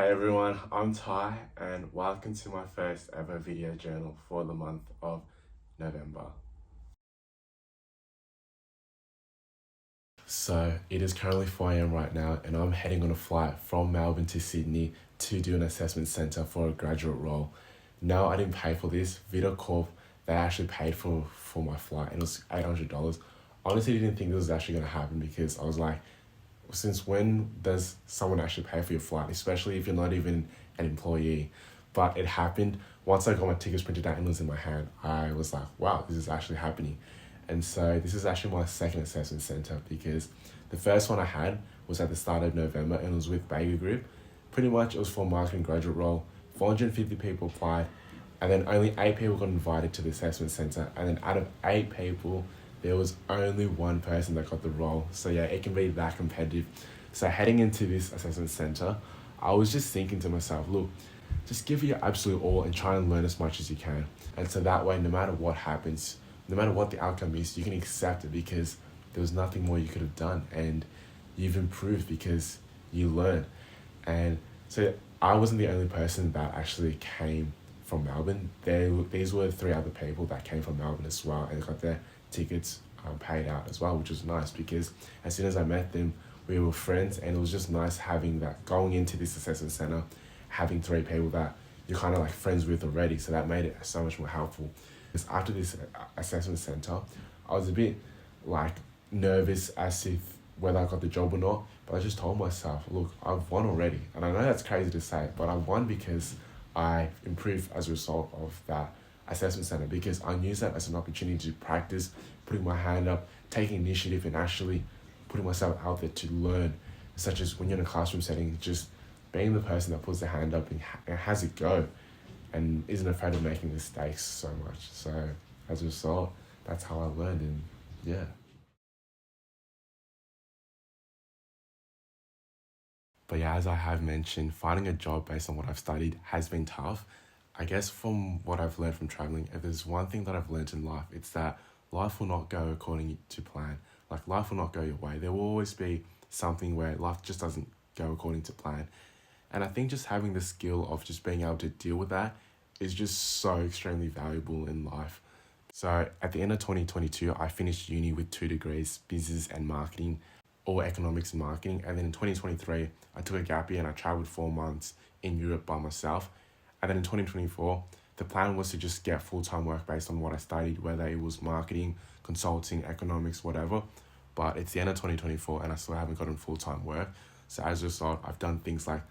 Hey everyone, I'm Ty and welcome to my first ever video journal for the month of November. So it is currently 4 a.m. right now and I'm heading on a flight from Melbourne to Sydney to do an assessment centre for a graduate role. No, I didn't pay for this. Vita Corp, they actually paid for my flight and it was $800. Honestly, didn't think this was actually going to happen because I was like, since when does someone actually pay for your flight, especially if you're not even an employee? But it happened. Once I got my tickets printed out and it was in my hand, I was like, wow, this is actually happening. And so this is actually my second assessment center because the first one I had was at the start of November and it was with Baker Group. Pretty much it was for a marketing graduate role. 450 people applied and then only 8 people got invited to the assessment center. And then out of 8 people, there was only one person that got the role. So yeah, it can be that competitive. So heading into this assessment center, I was just thinking to myself, look, just give it your absolute all and try and learn as much as you can. And so that way, no matter what happens, no matter what the outcome is, you can accept it because there was nothing more you could have done. And you've improved because you learned. And so I wasn't the only person that actually came from Melbourne. These were 3 other people that came from Melbourne as well and got their tickets paid out as well, which was nice because as soon as I met them, we were friends and it was just nice having that going into this assessment center, having 3 people that you're kind of like friends with already. So that made it so much more helpful. Because after this assessment center, I was a bit like nervous as if whether I got the job or not, but I just told myself, look, I've won already. And I know that's crazy to say, but I won because I improved as a result of that assessment center because I used that as an opportunity to practice putting my hand up, taking initiative and actually putting myself out there to learn, such as when you're in a classroom setting, just being the person that puts their hand up and has it go and isn't afraid of making mistakes so much. So as a result, that's how I learned and yeah. But yeah, as I have mentioned, finding a job based on what I've studied has been tough. I guess from what I've learned from traveling, if there's one thing that I've learned in life, it's that life will not go according to plan. Like life will not go your way. There will always be something where life just doesn't go according to plan. And I think just having the skill of just being able to deal with that is just so extremely valuable in life. So at the end of 2022, I finished uni with 2 degrees, business and marketing, or economics and marketing. And then in 2023, I took a gap year and I traveled 4 months in Europe by myself. And then in 2024, the plan was to just get full-time work based on what I studied, whether it was marketing, consulting, economics, whatever. But it's the end of 2024 and I still haven't gotten full-time work. So as a result, I've done things like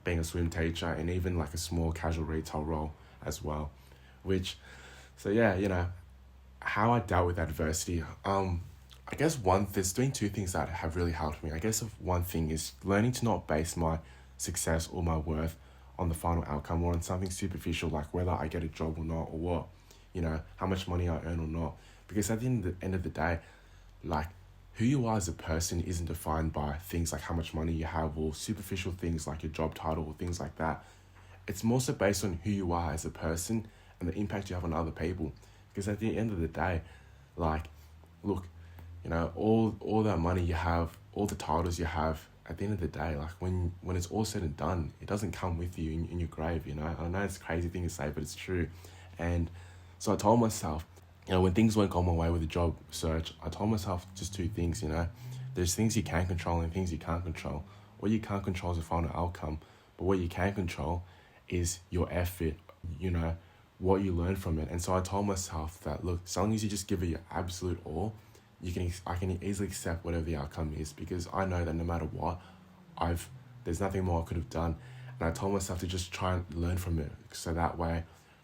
being a swim teacher and even like a small casual retail role as well. So yeah, how I dealt with adversity. I guess there's doing 2 things that have really helped me. I guess one thing is learning to not base my success or my worth on the final outcome or on something superficial like whether I get a job or not or what, how much money I earn or not. Because at the end of the day, like who you are as a person isn't defined by things like how much money you have or superficial things like your job title or things like that. It's more so based on who you are as a person and the impact you have on other people. Because at the end of the day, like, look, all that money you have, all the titles you have, at the end of the day, like when it's all said and done, it doesn't come with you in your grave, I know it's a crazy thing to say, but it's true. And so I told myself, when things weren't going my way with the job search, I told myself just 2 things, there's things you can control and things you can't control. What you can't control is the final outcome, but what you can control is your effort, what you learn from it. And so I told myself that, look, as long as you just give it your absolute all, I can easily accept whatever the outcome is because I know that no matter what, there's nothing more I could have done. And I told myself to just try and learn from it. So that way,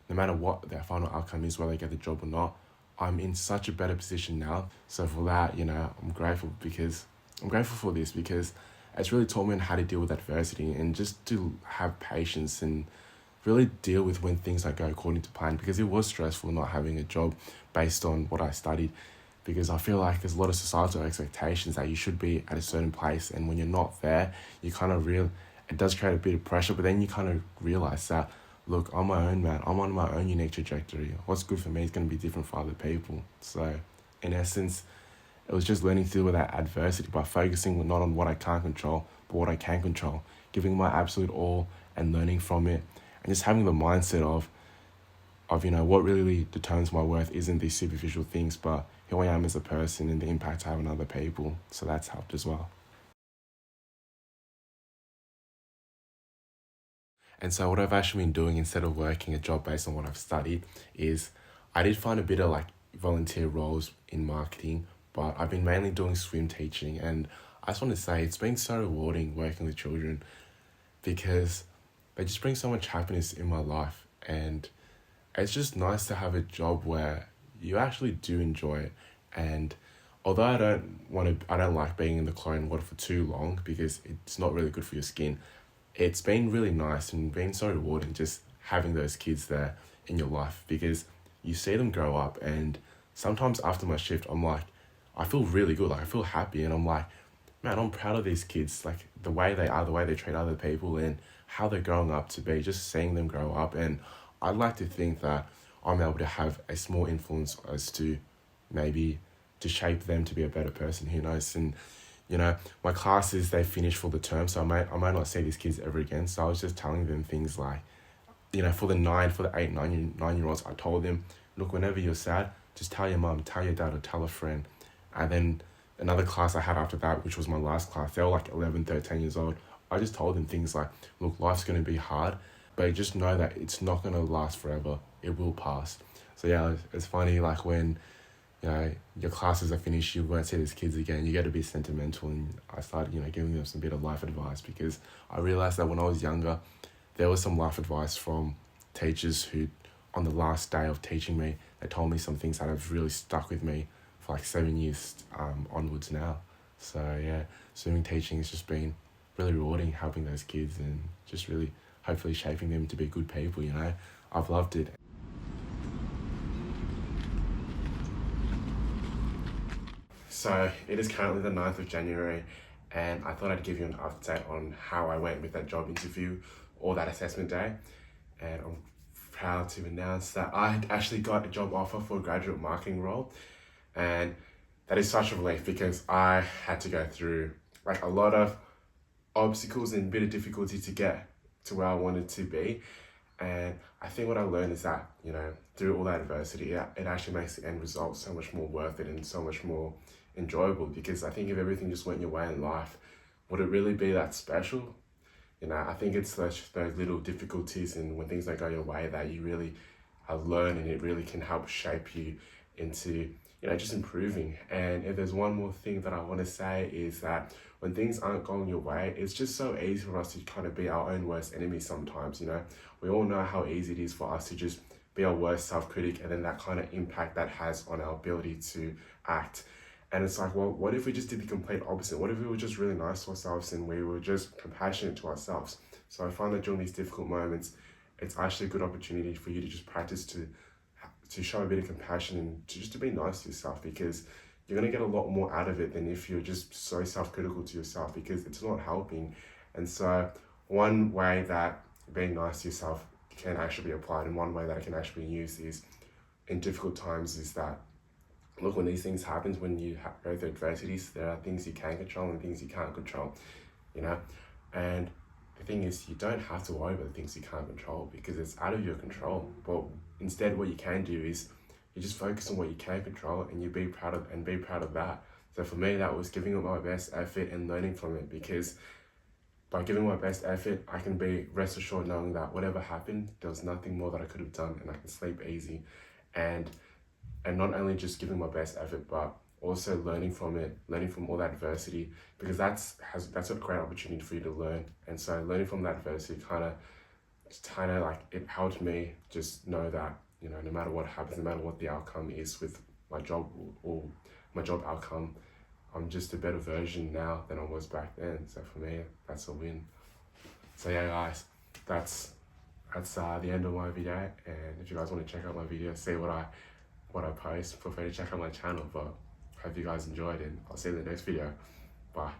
no matter what their final outcome is, whether I get the job or not, I'm in such a better position now. So for that, I'm grateful for this because it's really taught me how to deal with adversity and just to have patience and really deal with when things don't go according to plan because it was stressful not having a job based on what I studied. Because I feel like there's a lot of societal expectations that you should be at a certain place, and when you're not there, you kind of it does create a bit of pressure, but then you kind of realize that, look, I'm my own man, I'm on my own unique trajectory. What's good for me is going to be different for other people. So in essence, it was just learning to deal with that adversity by focusing not on what I can't control, but what I can control. giving my absolute all and learning from it, and just having the mindset of what really determines my worth isn't these superficial things, but who I am as a person and the impact I have on other people. So that's helped as well. And so what I've actually been doing instead of working a job based on what I've studied is I did find a bit of like volunteer roles in marketing, but I've been mainly doing swim teaching. And I just want to say it's been so rewarding working with children because they just bring so much happiness in my life. And it's just nice to have a job where you actually do enjoy it. And although I don't like being in the chlorine water for too long because it's not really good for your skin, it's been really nice and been so rewarding just having those kids there in your life because you see them grow up. And sometimes after my shift, I'm like, I feel really good. Like I feel happy and I'm like, man, I'm proud of these kids. Like the way they are, the way they treat other people and how they're growing up to be, just seeing them grow up. And I'd like to think that I'm able to have a small influence as to maybe to shape them to be a better person, who knows. And my classes, they finish for the term, so I might not see these kids ever again. So I was just telling them things like, for the 8, 9 year olds, I told them, look, whenever you're sad, just tell your mum, tell your dad, or tell a friend. And then another class I had after that, which was my last class, they were like 11, 13 years old. I just told them things like, look, life's going to be hard, but just know that it's not going to last forever. It will pass. So yeah, it's funny, like when your classes are finished, you won't see these kids again. You get a bit sentimental, and I started, giving them some bit of life advice because I realized that when I was younger, there was some life advice from teachers who, on the last day of teaching me, they told me some things that have really stuck with me for like 7 years onwards now. So yeah, swimming teaching has just been really rewarding, helping those kids and just really hopefully shaping them to be good people. I've loved it. So it is currently the 9th of January, and I thought I'd give you an update on how I went with that job interview or that assessment day. And I'm proud to announce that I actually got a job offer for a graduate marketing role. And that is such a relief because I had to go through like a lot of obstacles and a bit of difficulty to get to where I wanted to be. And I think what I learned is that, through all that adversity, it actually makes the end result so much more worth it and so much more enjoyable, because I think if everything just went your way in life, would it really be that special? I think it's those little difficulties and when things don't go your way that you really learn, and it really can help shape you into, just improving. And if there's one more thing that I want to say is that when things aren't going your way, it's just so easy for us to kind of be our own worst enemy sometimes. We all know how easy it is for us to just be our worst self-critic, and then that kind of impact that has on our ability to act. And it's like, well, what if we just did the complete opposite? What if we were just really nice to ourselves and we were just compassionate to ourselves? So I find that during these difficult moments, it's actually a good opportunity for you to just practice to show a bit of compassion and to be nice to yourself, because you're going to get a lot more out of it than if you're just so self-critical to yourself, because it's not helping. And so one way that being nice to yourself can actually be applied, and one way that it can actually be used is in difficult times, is that, look, when these things happen, when you go through adversities, there are things you can control and things you can't control, and the thing is, you don't have to worry about the things you can't control because it's out of your control. But instead, what you can do is you just focus on what you can control, and be proud of that. So for me, that was giving it my best effort and learning from it, because by giving my best effort, I can be rest assured knowing that whatever happened, there was nothing more that I could have done, and I can sleep easy. And not only just giving my best effort, but also learning from it, learning from all that adversity, because that's a great opportunity for you to learn. And so learning from that adversity kind of like, it helped me just know that, no matter what happens, no matter what the outcome is with my job or my job outcome, I'm just a better version now than I was back then. So for me, that's a win. So yeah, guys, that's the end of my video. And if you guys want to check out my video, see what I post, feel free to check out my channel. But hope you guys enjoyed, and I'll see you in the next video. Bye.